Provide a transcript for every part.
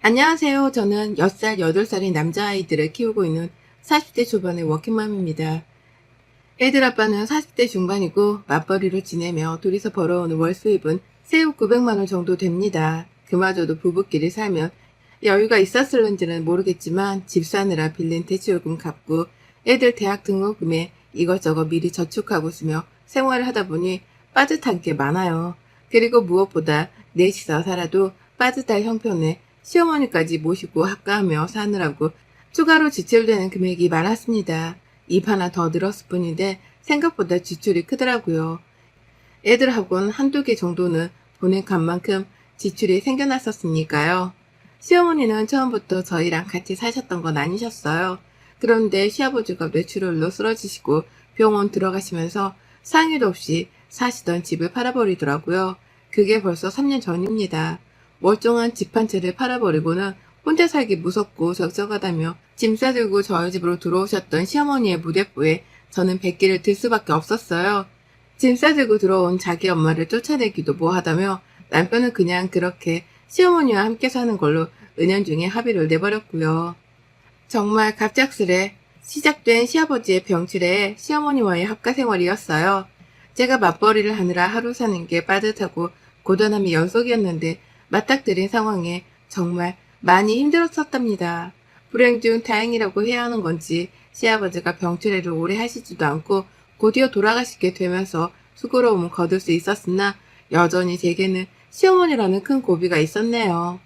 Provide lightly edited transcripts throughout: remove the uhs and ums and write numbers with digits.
안녕하세요. 저는 10살, 8살인 남자아이들을 키우고 있는 40대 초반의 워킹맘입니다. 애들 아빠는 40대 중반이고 맞벌이로 지내며 둘이서 벌어오는 월 수입은 세후 900만 원 정도 됩니다. 그마저도 부부끼리 살면 여유가 있었을는지는 모르겠지만 집 사느라 빌린 대출금 갚고 애들 대학 등록금에 이것저것 미리 저축하고 있으며 생활을 하다 보니 빠듯한 게 많아요. 그리고 무엇보다 넷이서 살아도 빠듯할 형편에 시어머니까지 모시고 학가하며 사느라고 추가로 지출되는 금액이 많았습니다. 입 하나 더 늘었을 뿐인데 생각보다 지출이 크더라고요. 애들하고는 한두 개 정도는 보낸 값만큼 지출이 생겨났었으니까요. 시어머니는 처음부터 저희랑 같이 사셨던 건 아니셨어요. 그런데 시아버지가 뇌출혈로 쓰러지시고 병원 들어가시면서 상의도 없이 사시던 집을 팔아버리더라고요. 그게 벌써 3년 전입니다. 멀쩡한 집 한 채를 팔아버리고는 혼자 살기 무섭고 적적하다며 짐 싸들고 저희 집으로 들어오셨던 시어머니의 무대뽀에 저는 백기를 들 수밖에 없었어요. 짐 싸들고 들어온 자기 엄마를 쫓아내기도 뭐하다며 남편은 그냥 그렇게 시어머니와 함께 사는 걸로 은연중에 합의를 내버렸고요. 정말 갑작스레 시작된 시아버지의 병치레에 시어머니와의 합가 생활이었어요. 제가 맞벌이를 하느라 하루 사는 게 빠듯하고 고단함이 연속이었는데 맞닥뜨린 상황에 정말 많이 힘들었었답니다. 불행 중 다행이라고 해야 하는 건지 시아버지가 병치레를 오래 하시지도 않고 곧이어 돌아가시게 되면서 수고로움은 거둘 수 있었으나 여전히 제게는 시어머니라는 큰 고비가 있었네요.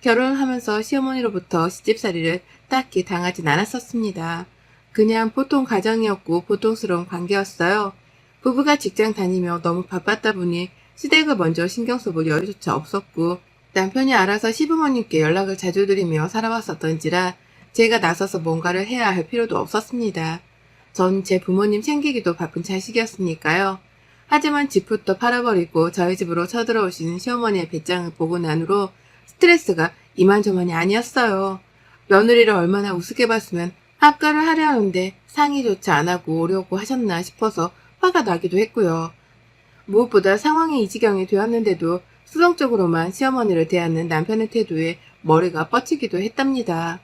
결혼하면서 시어머니로부터 시집살이를 딱히 당하진 않았었습니다. 그냥 보통 가정이었고 보통스러운 관계였어요. 부부가 직장 다니며 너무 바빴다 보니 시댁을 먼저 신경 써볼 여유조차 없었고 남편이 알아서 시부모님께 연락을 자주 드리며 살아왔었던지라 제가 나서서 뭔가를 해야 할 필요도 없었습니다. 전 제 부모님 챙기기도 바쁜 자식이었으니까요. 하지만 집부터 팔아버리고 저희 집으로 쳐들어오시는 시어머니의 배짱을 보고 난 후로 스트레스가 이만저만이 아니었어요. 며느리를 얼마나 우습게 봤으면 합가를 하려 하는데 상의조차 안 하고 오려고 하셨나 싶어서 화가 나기도 했고요. 무엇보다 상황이 이 지경이 되었는데도 수동적으로만 시어머니를 대하는 남편의 태도에 머리가 뻗치기도 했답니다.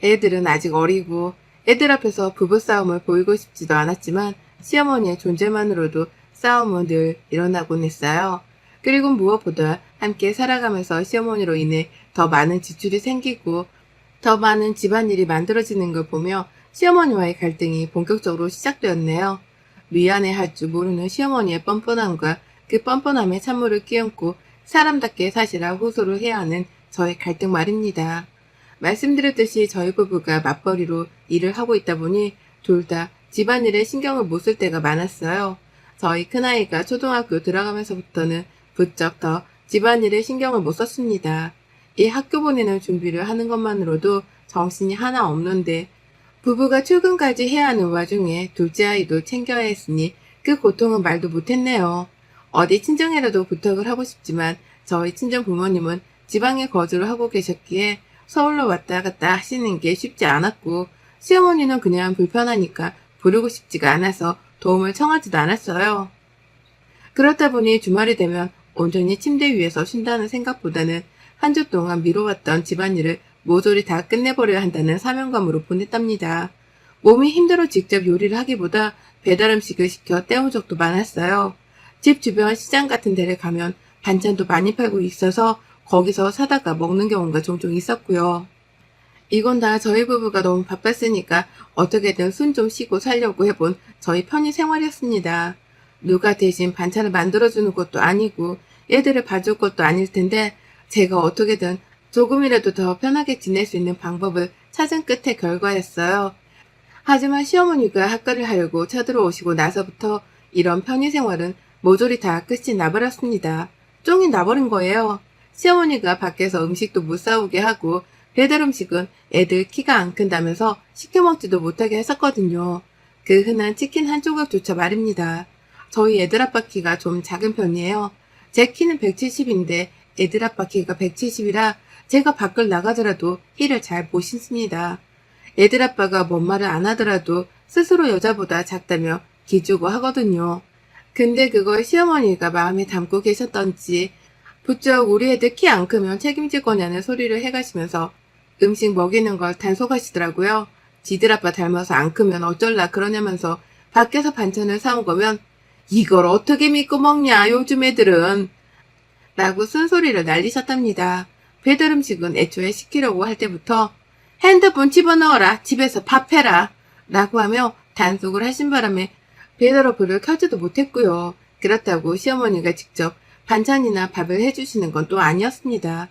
애들은 아직 어리고 애들 앞에서 부부싸움을 보이고 싶지도 않았지만 시어머니의 존재만으로도 싸움은 늘 일어나곤 했어요. 그리고 무엇보다 함께 살아가면서 시어머니로 인해 더 많은 지출이 생기고 더 많은 집안일이 만들어지는 걸 보며 시어머니와의 갈등이 본격적으로 시작되었네요. 미안해할 줄 모르는 시어머니의 뻔뻔함과 그 뻔뻔함에 찬물을 끼얹고 사람답게 사시라 호소를 해야 하는 저의 갈등 말입니다. 말씀드렸듯이 저희 부부가 맞벌이로 일을 하고 있다 보니 둘 다 집안일에 신경을 못 쓸 때가 많았어요. 저희 큰아이가 초등학교 들어가면서부터는 부쩍 더 집안일에 신경을 못 썼습니다. 이 학교 보내는 준비를 하는 것만으로도 정신이 하나 없는데 부부가 출근까지 해야 하는 와중에 둘째 아이도 챙겨야 했으니 그 고통은 말도 못했네요. 어디 친정이라도 부탁을 하고 싶지만 저희 친정 부모님은 지방에 거주를 하고 계셨기에 서울로 왔다 갔다 하시는 게 쉽지 않았고 시어머니는 그냥 불편하니까 부르고 싶지가 않아서 도움을 청하지도 않았어요. 그렇다 보니 주말이 되면 온전히 침대 위에서 쉰다는 생각보다는 한 주 동안 미뤄왔던 집안일을 모조리 다 끝내버려야 한다는 사명감으로 보냈답니다. 몸이 힘들어 직접 요리를 하기보다 배달 음식을 시켜 때운 적도 많았어요. 집 주변 시장 같은 데를 가면 반찬도 많이 팔고 있어서 거기서 사다가 먹는 경우가 종종 있었고요. 이건 다 저희 부부가 너무 바빴으니까 어떻게든 숨 좀 쉬고 살려고 해본 저희 편의 생활이었습니다. 누가 대신 반찬을 만들어주는 것도 아니고 애들을 봐줄 것도 아닐 텐데 제가 어떻게든 조금이라도 더 편하게 지낼 수 있는 방법을 찾은 끝의 결과였어요. 하지만 시어머니가 학가를 하려고 쳐들어오시고 나서부터 이런 편의 생활은 모조리 다 끝이 나버렸습니다. 쫑이 나버린 거예요. 시어머니가 밖에서 음식도 못 사오게 하고 배달 음식은 애들 키가 안 큰다면서 시켜 먹지도 못하게 했었거든요. 그 흔한 치킨 한 조각조차 말입니다. 저희 애들 아빠 키가 좀 작은 편이에요. 제 키는 170인데 애들 아빠 키가 170이라 제가 밖을 나가더라도 힐을 잘 못 신습니다. 애들 아빠가 뭔 말을 안 하더라도 스스로 여자보다 작다며 기주고 하거든요. 근데 그걸 시어머니가 마음에 담고 계셨던지 부쩍 우리 애들 키 안 크면 책임질 거냐는 소리를 해가시면서 음식 먹이는 걸 단속하시더라고요. 지들 아빠 닮아서 안 크면 어쩔라 그러냐면서 밖에서 반찬을 사온 거면 이걸 어떻게 믿고 먹냐 요즘 애들은 라고 쓴소리를 날리셨답니다. 배달 음식은 애초에 시키려고 할 때부터 핸드폰 집어넣어라 집에서 밥해라 라고 하며 단속을 하신 바람에 배달 어플을 켜지도 못했고요. 그렇다고 시어머니가 직접 반찬이나 밥을 해주시는 건 또 아니었습니다.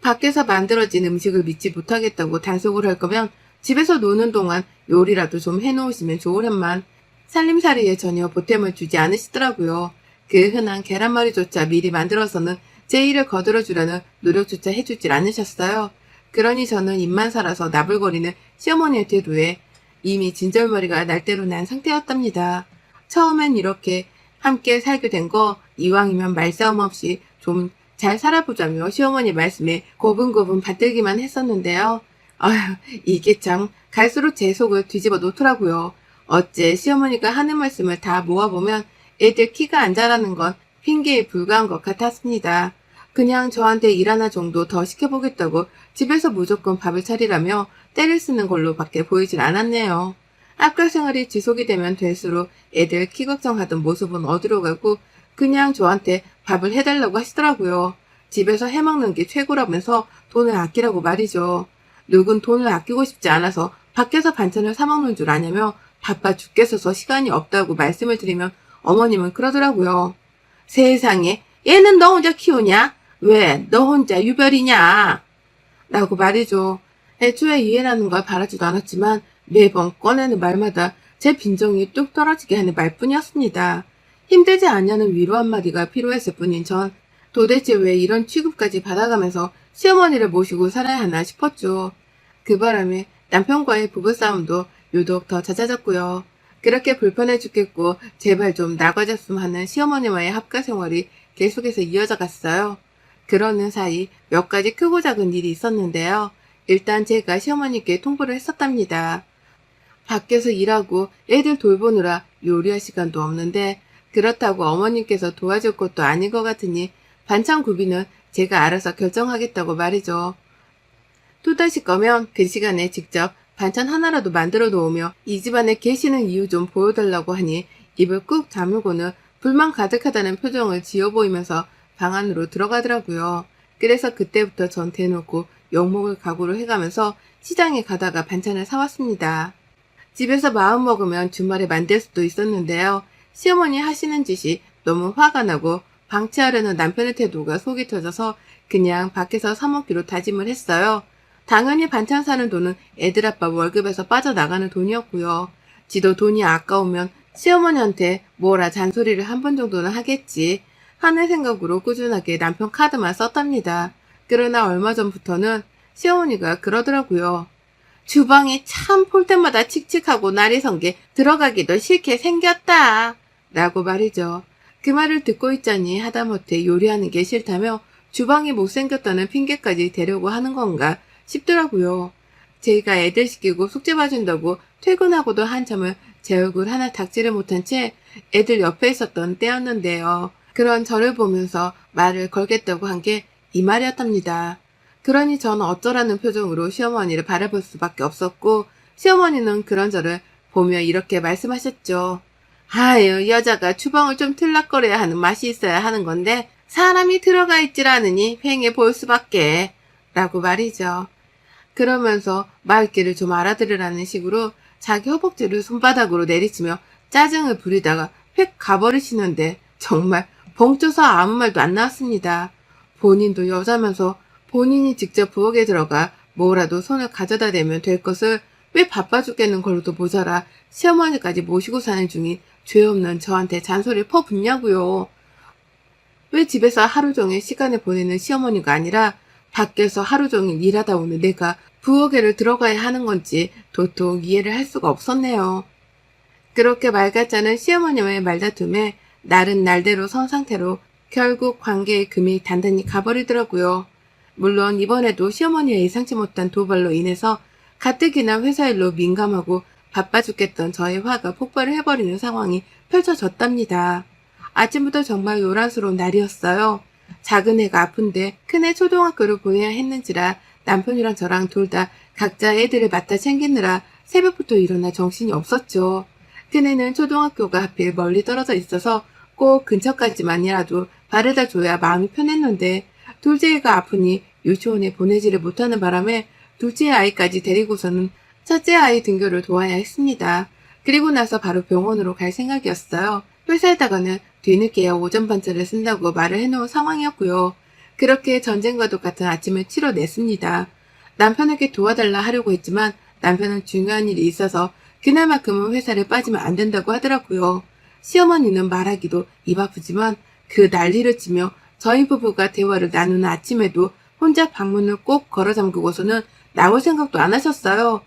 밖에서 만들어진 음식을 믿지 못하겠다고 단속을 할 거면 집에서 노는 동안 요리라도 좀 해놓으시면 좋으련만 살림살이에 전혀 보탬을 주지 않으시더라고요. 그 흔한 계란말이조차 미리 만들어서는 제 일을 거들어주려는 노력조차 해주질 않으셨어요. 그러니 저는 입만 살아서 나불거리는 시어머니의 태도에 이미 진절머리가 날 대로 난 상태였답니다. 처음엔 이렇게 함께 살게 된 거 이왕이면 말싸움 없이 좀 잘 살아보자며 시어머니 말씀에 고분고분 받들기만 했었는데요. 아휴, 이게 참 갈수록 제 속을 뒤집어 놓더라고요. 어째 시어머니가 하는 말씀을 다 모아보면 애들 키가 안 자라는 건 핑계에 불과한 것 같았습니다. 그냥 저한테 일 하나 정도 더 시켜보겠다고 집에서 무조건 밥을 차리라며 때를 쓰는 걸로 밖에 보이질 않았네요. 학교 생활이 지속이 되면 될수록 애들 키 걱정하던 모습은 어디로 가고 그냥 저한테 밥을 해달라고 하시더라고요. 집에서 해먹는 게 최고라면서 돈을 아끼라고 말이죠. 누군 돈을 아끼고 싶지 않아서 밖에서 반찬을 사먹는 줄 아냐며 바빠 죽겠어서 시간이 없다고 말씀을 드리면 어머님은 그러더라고요. 세상에 얘는 너 혼자 키우냐? 왜 너 혼자 유별이냐? 라고 말이죠. 애초에 이해라는 걸 바라지도 않았지만 매번 꺼내는 말마다 제 빈정이 뚝 떨어지게 하는 말뿐이었습니다. 힘들지 않냐는 위로 한마디가 필요했을 뿐인 전 도대체 왜 이런 취급까지 받아가면서 시어머니를 모시고 살아야 하나 싶었죠. 그 바람에 남편과의 부부싸움도 유독 더 잦아졌고요. 그렇게 불편해 죽겠고 제발 좀 나가줬으면 하는 시어머니와의 합가 생활이 계속해서 이어져 갔어요. 그러는 사이 몇 가지 크고 작은 일이 있었는데요. 일단 제가 시어머니께 통보를 했었답니다. 밖에서 일하고 애들 돌보느라 요리할 시간도 없는데 그렇다고 어머님께서 도와줄 것도 아닌 것 같으니 반찬 구비는 제가 알아서 결정하겠다고 말이죠. 또다시 거면 그 시간에 직접 반찬 하나라도 만들어 놓으며 이 집안에 계시는 이유 좀 보여달라고 하니 입을 꾹 다물고는 불만 가득하다는 표정을 지어 보이면서 방 안으로 들어가더라고요. 그래서 그때부터 전 대놓고 욕먹을 각오를 해가면서 시장에 가다가 반찬을 사왔습니다. 집에서 마음 먹으면 주말에 만들 수도 있었는데요. 시어머니 하시는 짓이 너무 화가 나고 방치하려는 남편의 태도가 속이 터져서 그냥 밖에서 사 먹기로 다짐을 했어요. 당연히 반찬 사는 돈은 애들 아빠 월급에서 빠져나가는 돈이었고요. 지도 돈이 아까우면 시어머니한테 뭐라 잔소리를 한 번 정도는 하겠지 하는 생각으로 꾸준하게 남편 카드만 썼답니다. 그러나 얼마 전부터는 시어머니가 그러더라고요. 주방이 참 볼 때마다 칙칙하고 날이 선 게 들어가기도 싫게 생겼다 라고 말이죠. 그 말을 듣고 있자니 하다못해 요리하는 게 싫다며 주방이 못생겼다는 핑계까지 대려고 하는 건가 싶더라고요. 제가 애들 시키고 숙제 봐준다고 퇴근하고도 한참을 제 얼굴 하나 닥지를 못한 채 애들 옆에 있었던 때였는데요. 그런 저를 보면서 말을 걸겠다고 한 게 이 말이었답니다. 그러니 저는 어쩌라는 표정으로 시어머니를 바라볼 수밖에 없었고 시어머니는 그런 저를 보며 이렇게 말씀하셨죠. 아유, 여자가 주방을 좀 틀락거려야 하는 맛이 있어야 하는 건데 사람이 들어가 있질 않으니 팽해 볼 수밖에 라고 말이죠. 그러면서 말귀를 좀 알아들으라는 식으로 자기 허벅지를 손바닥으로 내리치며 짜증을 부리다가 휙 가버리시는데 정말 벙쪄서 아무 말도 안 나왔습니다. 본인도 여자면서 본인이 직접 부엌에 들어가 뭐라도 손을 가져다 대면 될 것을 왜 바빠 죽겠는 걸로도 모자라 시어머니까지 모시고 사는 중인 죄 없는 저한테 잔소리를 퍼붓냐고요. 왜 집에서 하루 종일 시간을 보내는 시어머니가 아니라 밖에서 하루 종일 일하다 오는 내가 부엌에를 들어가야 하는 건지 도통 이해를 할 수가 없었네요. 그렇게 말 같지 않은 시어머니와의 말다툼에 날은 날대로 선 상태로 결국 관계의 금이 단단히 가버리더라고요. 물론 이번에도 시어머니의 예상치 못한 도발로 인해서 가뜩이나 회사 일로 민감하고 바빠 죽겠던 저의 화가 폭발을 해버리는 상황이 펼쳐졌답니다. 아침부터 정말 요란스러운 날이었어요. 작은 애가 아픈데 큰애 초등학교를 보내야 했는지라 남편이랑 저랑 둘 다 각자 애들을 맡아 챙기느라 새벽부터 일어나 정신이 없었죠. 큰애는 초등학교가 하필 멀리 떨어져 있어서 꼭 근처까지만이라도 바래다 줘야 마음이 편했는데 둘째 애가 아프니 유치원에 보내지를 못하는 바람에 둘째 아이까지 데리고서는 첫째 아이 등교를 도와야 했습니다. 그리고 나서 바로 병원으로 갈 생각이었어요. 회사에다가는 뒤늦게야 오전 반차를 쓴다고 말을 해놓은 상황이었고요. 그렇게 전쟁과 똑같은 아침을 치러냈습니다. 남편에게 도와달라 하려고 했지만 남편은 중요한 일이 있어서 그날만큼은 회사를 빠지면 안 된다고 하더라고요. 시어머니는 말하기도 입 아프지만 그 난리를 치며 저희 부부가 대화를 나누는 아침에도 혼자 방문을 꼭 걸어 잠그고서는 나올 생각도 안 하셨어요.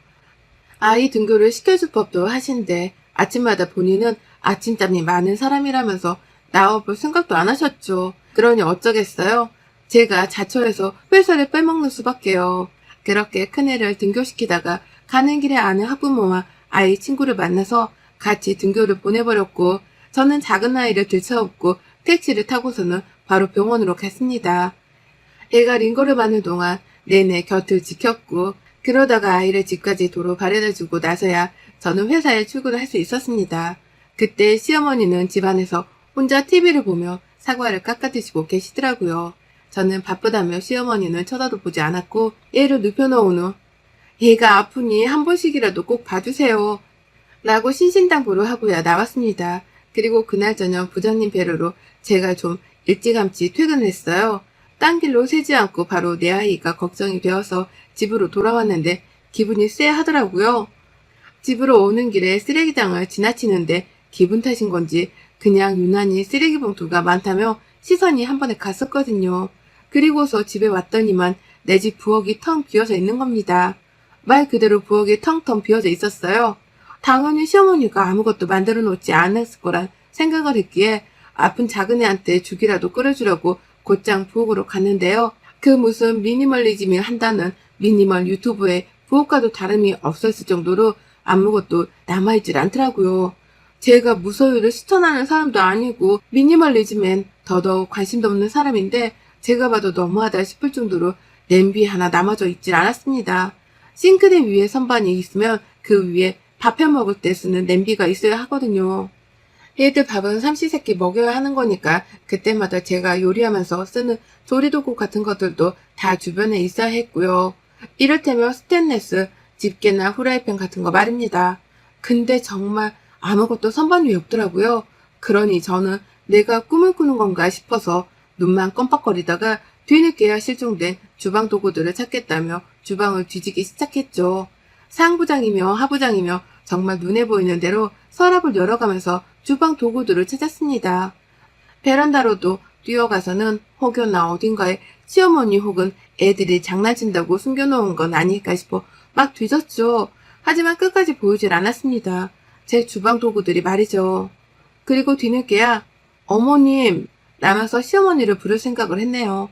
아이 등교를 시켜줄 법도 하신데 아침마다 본인은 아침잠이 많은 사람이라면서 나와볼 생각도 안 하셨죠. 그러니 어쩌겠어요. 제가 자처해서 회사를 빼먹는 수밖에요. 그렇게 큰애를 등교시키다가 가는 길에 아는 학부모와 아이 친구를 만나서 같이 등교를 보내버렸고 저는 작은 아이를 들쳐업고 택시를 타고서는 바로 병원으로 갔습니다. 애가 링거를 마는 동안 내내 곁을 지켰고 그러다가 아이를 집까지 도로 바래다주고 나서야 저는 회사에 출근을 할 수 있었습니다. 그때 시어머니는 집안에서 혼자 TV를 보며 사과를 깎아드시고 계시더라고요. 저는 바쁘다며 시어머니는 쳐다도 보지 않았고 애를 눕혀놓은 후 얘가 아프니 한 번씩이라도 꼭 봐주세요. 라고 신신당부를 하고야 나왔습니다. 그리고 그날 저녁 부장님 배려로 제가 좀 일찌감치 퇴근을 했어요. 딴 길로 새지 않고 바로 내 아이가 걱정이 되어서 집으로 돌아왔는데 기분이 쎄하더라고요. 집으로 오는 길에 쓰레기장을 지나치는데 기분 탓인 건지 그냥 유난히 쓰레기 봉투가 많다며 시선이 한 번에 갔었거든요. 그리고서 집에 왔더니만 내 집 부엌이 텅 비어져 있는 겁니다. 말 그대로 부엌이 텅텅 비어져 있었어요. 당연히 시어머니가 아무것도 만들어 놓지 않았을 거란 생각을 했기에 아픈 작은애한테 죽이라도 끓여주려고 곧장 부엌으로 갔는데요. 그 무슨 미니멀리즘이 한다는 미니멀 유튜브에 부엌과도 다름이 없었을 정도로 아무것도 남아있질 않더라고요. 제가 무소유를 실천하는 사람도 아니고 미니멀리즘엔 더더욱 관심도 없는 사람인데 제가 봐도 너무하다 싶을 정도로 냄비 하나 남아져 있질 않았습니다. 싱크대 위에 선반이 있으면 그 위에 밥 해 먹을 때 쓰는 냄비가 있어야 하거든요. 얘들 밥은 삼시세끼 먹여야 하는 거니까 그때마다 제가 요리하면서 쓰는 조리도구 같은 것들도 다 주변에 있어야 했고요. 이를테면 스테인레스, 집게나 후라이팬 같은 거 말입니다. 근데 정말 아무것도 선반 위에 없더라고요. 그러니 저는 내가 꿈을 꾸는 건가 싶어서 눈만 껌뻑거리다가 뒤늦게야 실종된 주방 도구들을 찾겠다며 주방을 뒤지기 시작했죠. 상부장이며 하부장이며 정말 눈에 보이는 대로 서랍을 열어가면서 주방 도구들을 찾았습니다. 베란다로도 뛰어가서는 혹여나 어딘가에 시어머니 혹은 애들이 장난친다고 숨겨놓은 건 아닐까 싶어 막 뒤졌죠. 하지만 끝까지 보이질 않았습니다. 제 주방 도구들이 말이죠. 그리고 뒤늦게야 어머님 라면서 시어머니를 부를 생각을 했네요.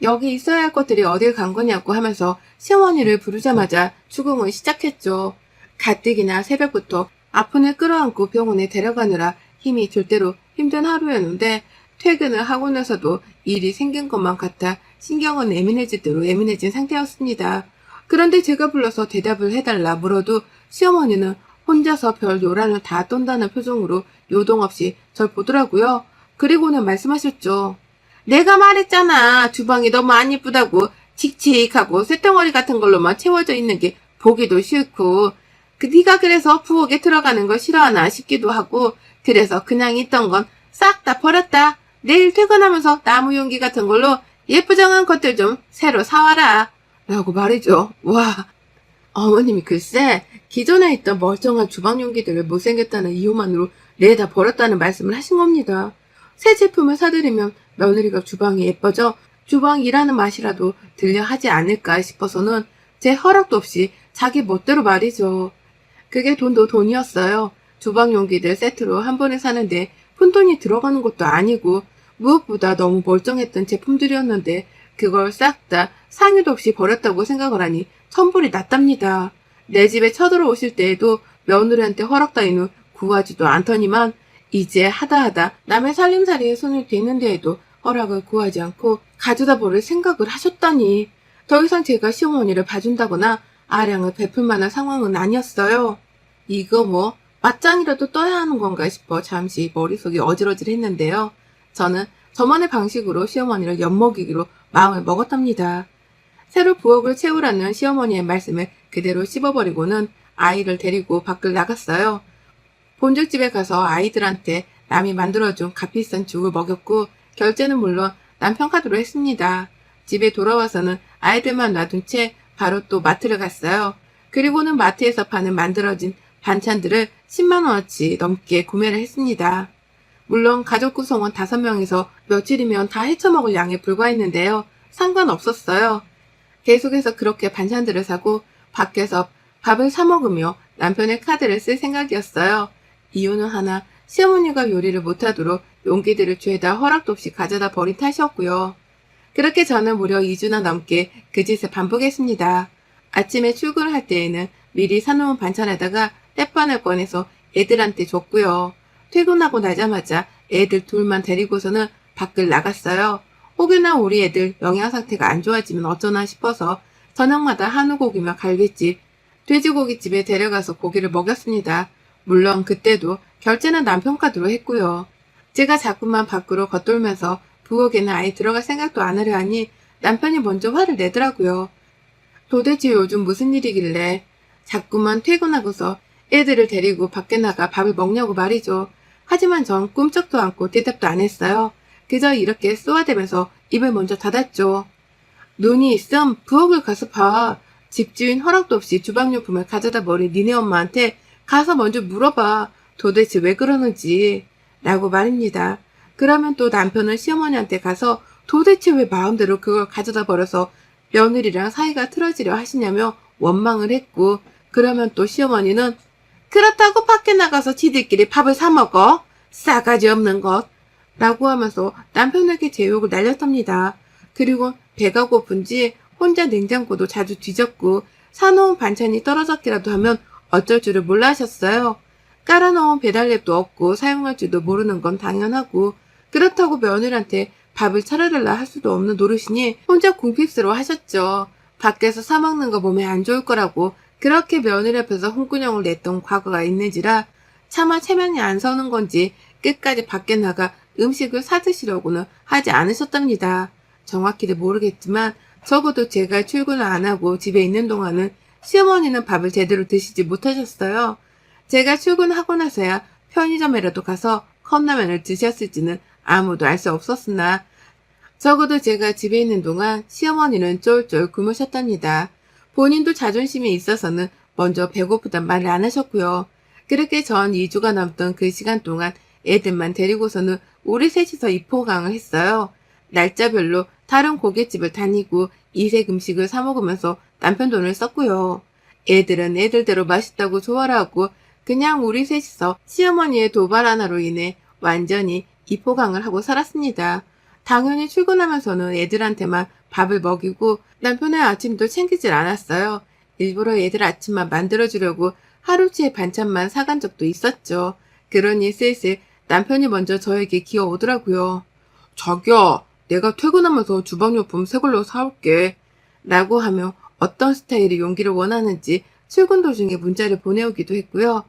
여기 있어야 할 것들이 어딜 간 거냐고 하면서 시어머니를 부르자마자 추궁을 시작했죠. 가뜩이나 새벽부터 아픈 애 끌어안고 병원에 데려가느라 힘이 들 대로 힘든 하루였는데 퇴근을 하고 나서도 일이 생긴 것만 같아 신경은 예민해질 대로 예민해진 상태였습니다. 그런데 제가 불러서 대답을 해달라 물어도 시어머니는 혼자서 별 요란을 다 떤다는 표정으로 요동없이 절 보더라고요. 그리고는 말씀하셨죠. 내가 말했잖아. 주방이 너무 안 이쁘다고 칙칙하고 쇳덩어리 같은 걸로만 채워져 있는 게 보기도 싫고 네가 그래서 부엌에 들어가는 걸 싫어하나 싶기도 하고 그래서 그냥 있던 건 싹 다 버렸다. 내일 퇴근하면서 나무 용기 같은 걸로 예쁘장한 것들 좀 새로 사와라. 라고 말이죠. 와, 어머님이 글쎄 기존에 있던 멀쩡한 주방 용기들을 못생겼다는 이유만으로 내다 버렸다는 말씀을 하신 겁니다. 새 제품을 사들이면 며느리가 주방이 예뻐져 주방이라는 맛이라도 들려 하지 않을까 싶어서는 제 허락도 없이 자기 멋대로 말이죠. 그게 돈도 돈이었어요. 주방 용기들 세트로 한 번에 사는데 푼돈이 들어가는 것도 아니고 무엇보다 너무 멀쩡했던 제품들이었는데 그걸 싹 다 상의도 없이 버렸다고 생각을 하니 천불이 났답니다. 내 집에 쳐들어오실 때에도 며느리한테 허락 따위는 구하지도 않더니만 이제 하다 남의 살림살이에 손을 대는 데에도 허락을 구하지 않고 가져다 버릴 생각을 하셨다니. 더 이상 제가 시어머니를 봐준다거나 아량을 베풀 만한 상황은 아니었어요. 이거 뭐 맞짱이라도 떠야 하는 건가 싶어 잠시 머릿속이 어질어질했는데요. 저는 저만의 방식으로 시어머니를 엿먹이기로 마음을 먹었답니다. 새로 부엌을 채우라는 시어머니의 말씀을 그대로 씹어버리고는 아이를 데리고 밖을 나갔어요. 본죽집에 가서 아이들한테 남이 만들어준 값비싼 죽을 먹였고 결제는 물론 남편 카드로 했습니다. 집에 돌아와서는 아이들만 놔둔 채 바로 또 마트를 갔어요. 그리고는 마트에서 파는 만들어진 반찬들을 10만원어치 넘게 구매를 했습니다. 물론 가족 구성원 5명이서 며칠이면 다 헤쳐먹을 양에 불과했는데요. 상관없었어요. 계속해서 그렇게 반찬들을 사고 밖에서 밥을 사 먹으며 남편의 카드를 쓸 생각이었어요. 이유는 하나, 시어머니가 요리를 못하도록 용기들을 죄다 허락도 없이 가져다 버린 탓이었고요. 그렇게 저는 무려 2주나 넘게 그 짓을 반복했습니다. 아침에 출근을 할 때에는 미리 사놓은 반찬에다가 햇반을 꺼내서 애들한테 줬고요. 퇴근하고 나자마자 애들 둘만 데리고서는 밖을 나갔어요. 혹여나 우리 애들 영양 상태가 안 좋아지면 어쩌나 싶어서 저녁마다 한우고기며 갈비집, 돼지고기집에 데려가서 고기를 먹였습니다. 물론 그때도 결제는 남편 카드로 했고요. 제가 자꾸만 밖으로 겉돌면서 부엌에는 아예 들어갈 생각도 안 하려 하니 남편이 먼저 화를 내더라고요. 도대체 요즘 무슨 일이길래 자꾸만 퇴근하고서 애들을 데리고 밖에 나가 밥을 먹냐고 말이죠. 하지만 전 꿈쩍도 않고 대답도 안 했어요. 그저 이렇게 쏘아대면서 입을 먼저 닫았죠. 눈이 있음 부엌을 가서 봐. 집주인 허락도 없이 주방용품을 가져다 버린 니네 엄마한테 가서 먼저 물어봐. 도대체 왜 그러는지. 라고 말입니다. 그러면 또 남편은 시어머니한테 가서 도대체 왜 마음대로 그걸 가져다 버려서 며느리랑 사이가 틀어지려 하시냐며 원망을 했고, 그러면 또 시어머니는 그렇다고 밖에 나가서 지들끼리 밥을 사 먹어? 싸가지 없는 것. 라고 하면서 남편에게 제 욕을 날렸답니다. 그리고 배가 고픈지 혼자 냉장고도 자주 뒤졌고 사놓은 반찬이 떨어졌기라도 하면 어쩔 줄을 몰라 하셨어요. 깔아놓은 배달앱도 없고 사용할 줄도 모르는 건 당연하고 그렇다고 며느리한테 밥을 차려달라 할 수도 없는 노릇이니 혼자 궁핍스러워 하셨죠. 밖에서 사 먹는 거 몸에 안 좋을 거라고 그렇게 며느리 앞에서 홍군형을 냈던 과거가 있는지라 차마 체면이 안 서는 건지 끝까지 밖에 나가 음식을 사드시려고는 하지 않으셨답니다. 정확히는 모르겠지만 적어도 제가 출근을 안 하고 집에 있는 동안은 시어머니는 밥을 제대로 드시지 못하셨어요. 제가 출근하고 나서야 편의점에라도 가서 컵라면을 드셨을지는 아무도 알 수 없었으나 적어도 제가 집에 있는 동안 시어머니는 쫄쫄 굶으셨답니다. 본인도 자존심이 있어서는 먼저 배고프단 말을 안 하셨고요. 그렇게 전 2주가 넘던 그 시간 동안 애들만 데리고서는 우리 셋이서 입호강을 했어요. 날짜별로 다른 고깃집을 다니고 이색 음식을 사 먹으면서 남편 돈을 썼고요. 애들은 애들대로 맛있다고 좋아라 하고 그냥 우리 셋이서 시어머니의 도발 하나로 인해 완전히 입호강을 하고 살았습니다. 당연히 출근하면서는 애들한테만 밥을 먹이고 남편의 아침도 챙기질 않았어요. 일부러 애들 아침만 만들어주려고 하루치의 반찬만 사간 적도 있었죠. 그러니 슬슬 남편이 먼저 저에게 기어오더라고요. 자기야, 내가 퇴근하면서 주방용품 새 걸로 사올게. 라고 하며 어떤 스타일의 용기를 원하는지 출근 도중에 문자를 보내오기도 했고요.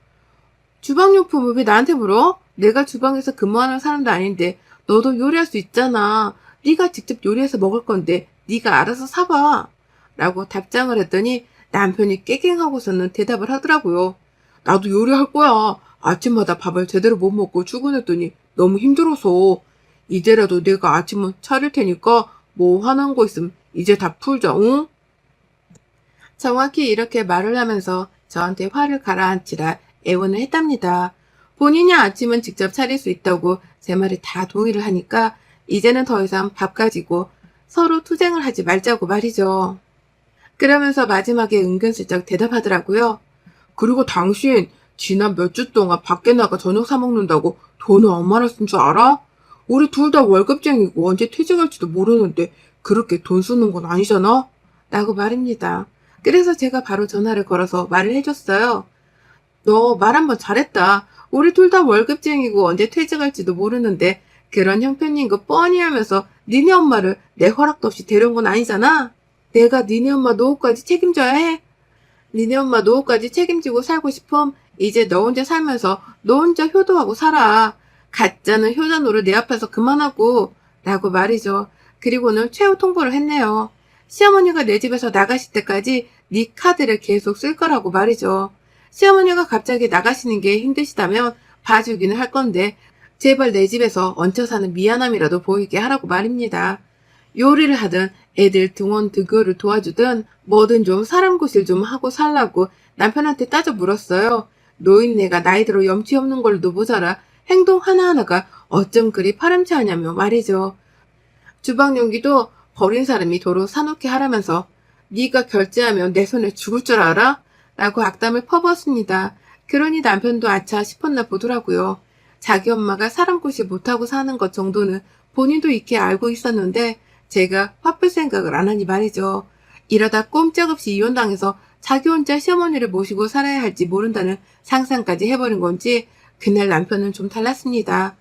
주방용품을 왜 나한테 물어? 내가 주방에서 근무하는 사람도 아닌데 너도 요리할 수 있잖아. 네가 직접 요리해서 먹을 건데 네가 알아서 사봐. 라고 답장을 했더니 남편이 깨갱하고서는 대답을 하더라고요. 나도 요리할 거야. 아침마다 밥을 제대로 못 먹고 출근했더니 너무 힘들어서. 이제라도 내가 아침은 차릴 테니까 뭐 화난 거 있으면 이제 다 풀자, 응? 정확히 이렇게 말을 하면서 저한테 화를 가라앉히라 애원을 했답니다. 본인이 아침은 직접 차릴 수 있다고 제 말에 다 동의를 하니까 이제는 더 이상 밥 가지고 서로 투쟁을 하지 말자고 말이죠. 그러면서 마지막에 은근슬쩍 대답하더라고요. 그리고 당신 지난 몇 주 동안 밖에 나가 저녁 사 먹는다고 돈을 얼마나 쓴 줄 알아? 우리 둘 다 월급쟁이고 언제 퇴직할지도 모르는데 그렇게 돈 쓰는 건 아니잖아? 라고 말입니다. 그래서 제가 바로 전화를 걸어서 말을 해줬어요. 너 말 한번 잘했다. 우리 둘 다 월급쟁이고 언제 퇴직할지도 모르는데 그런 형편인 거 뻔히 알면서 니네 엄마를 내 허락도 없이 데려온 건 아니잖아. 내가 니네 엄마 노후까지 책임져야 해. 니네 엄마 노후까지 책임지고 살고 싶음. 이제 너 혼자 살면서 너 혼자 효도하고 살아. 가짜는 효자노를 내 앞에서 그만하고 라고 말이죠. 그리고는 최후 통보를 했네요. 시어머니가 내 집에서 나가실 때까지 네 카드를 계속 쓸 거라고 말이죠. 시어머니가 갑자기 나가시는 게 힘드시다면 봐주기는 할 건데 제발 내 집에서 얹혀 사는 미안함이라도 보이게 하라고 말입니다. 요리를 하든 애들 등원 등교를 도와주든 뭐든 좀 사람 구실 좀 하고 살라고 남편한테 따져 물었어요. 노인네가 나이 들어 염치 없는 걸로도 모자라 행동 하나하나가 어쩜 그리 파렴치하냐며 말이죠. 주방 용기도 버린 사람이 도로 사놓게 하라면서 네가 결제하면 내 손에 죽을 줄 알아? 라고 악담을 퍼부었습니다. 그러니 남편도 아차 싶었나 보더라고요. 자기 엄마가 사람 구실 못하고 사는 것 정도는 본인도 익히 알고 있었는데 제가 화풀 생각을 안 하니 말이죠. 이러다 꼼짝없이 이혼당해서 자기 혼자 시어머니를 모시고 살아야 할지 모른다는 상상까지 해버린 건지 그날 남편은 좀 달랐습니다.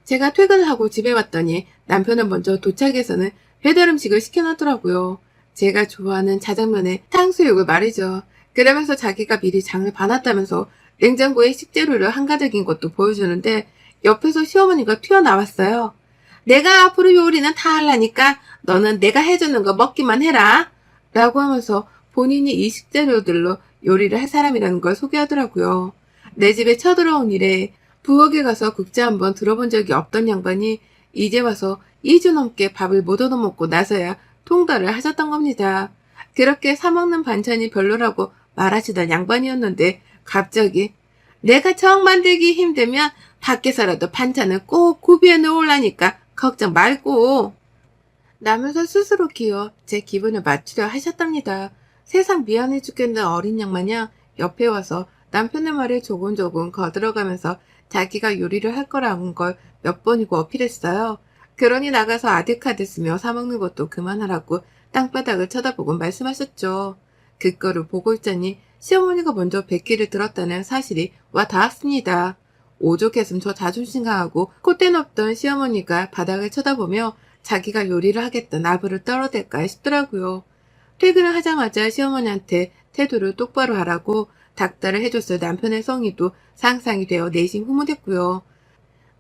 제가 퇴근을 하고 집에 왔더니 남편은 먼저 도착해서는 배달 음식을 시켜놨더라고요. 제가 좋아하는 자장면에 탕수육을 말이죠. 그러면서 자기가 미리 장을 봐놨다면서 냉장고에 식재료를 한가득인 것도 보여주는데 옆에서 시어머니가 튀어나왔어요. 내가 앞으로 요리는 다 하려니까 너는 내가 해주는 거 먹기만 해라. 라고 하면서 본인이 이 식재료들로 요리를 할 사람이라는 걸 소개하더라고요. 내 집에 쳐들어온 이래 부엌에 가서 국자 한번 들어본 적이 없던 양반이 이제 와서 2주 넘게 밥을 못 얻어먹고 나서야 통달을 하셨던 겁니다. 그렇게 사먹는 반찬이 별로라고 말하시던 양반이었는데 갑자기 내가 정 만들기 힘들면 밖에서라도 반찬을 꼭 구비해 놓으려니까 걱정 말고 라면서 스스로 기어 제 기분을 맞추려 하셨답니다. 세상 미안해 죽겠는 어린 양 마냥 옆에 와서 남편의 말에 조곤조곤 거들어가면서 자기가 요리를 할 거라는 걸 몇 번이고 어필했어요. 그러니 나가서 아드카드 쓰며 사먹는 것도 그만하라고 땅바닥을 쳐다보고 말씀하셨죠. 그거를 보고 있자니 시어머니가 먼저 백기를 들었다는 사실이 와 닿았습니다. 오죽했음 저 자존심 강하고 콧대 높던 시어머니가 바닥을 쳐다보며 자기가 요리를 하겠다 나부를 떨어댈까 싶더라고요. 퇴근을 하자마자 시어머니한테 태도를 똑바로 하라고 닥달을 해줬을 남편의 성의도 상상이 되어 내심 흐뭇했고요.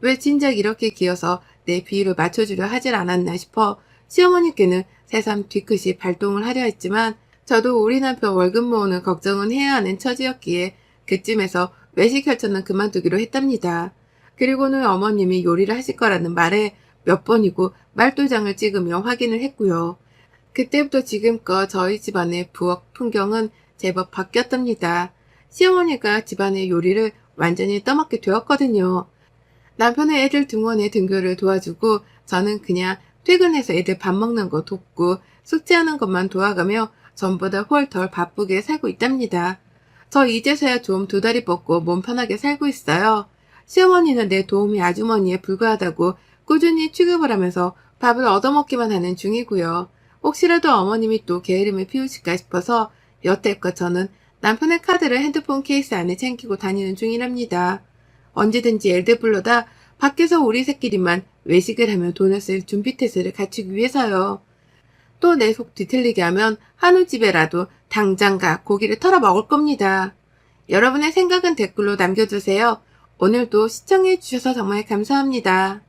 왜 진작 이렇게 기어서 내 비위를 맞춰주려 하질 않았나 싶어 시어머니께는 새삼 뒤끝이 발동을 하려 했지만 저도 우리 남편 월급 모으는 걱정은 해야 하는 처지였기에 그쯤에서 외식 혈전은 그만두기로 했답니다. 그리고는 어머님이 요리를 하실 거라는 말에 몇 번이고 말도장을 찍으며 확인을 했고요. 그때부터 지금껏 저희 집안의 부엌 풍경은 제법 바뀌었답니다. 시어머니가 집안의 요리를 완전히 떠맡게 되었거든요. 남편은 애들 등원에 등교를 도와주고 저는 그냥 퇴근해서 애들 밥 먹는 거 돕고 숙제하는 것만 도와가며 전보다 훨 덜 바쁘게 살고 있답니다. 저 이제서야 좀 두 다리 뻗고 몸 편하게 살고 있어요. 시어머니는 내 도우미 아주머니에 불과하다고 꾸준히 취급을 하면서 밥을 얻어먹기만 하는 중이고요. 혹시라도 어머님이 또 게으름을 피우실까 싶어서 여태껏 저는 남편의 카드를 핸드폰 케이스 안에 챙기고 다니는 중이랍니다. 언제든지 애들 불러다 밖에서 우리 새끼리만 외식을 하며 돈을 쓸 준비태세를 갖추기 위해서요. 또 내 속 뒤틀리게 하면 한우집에라도 당장 가 고기를 털어 먹을 겁니다. 여러분의 생각은 댓글로 남겨주세요. 오늘도 시청해주셔서 정말 감사합니다.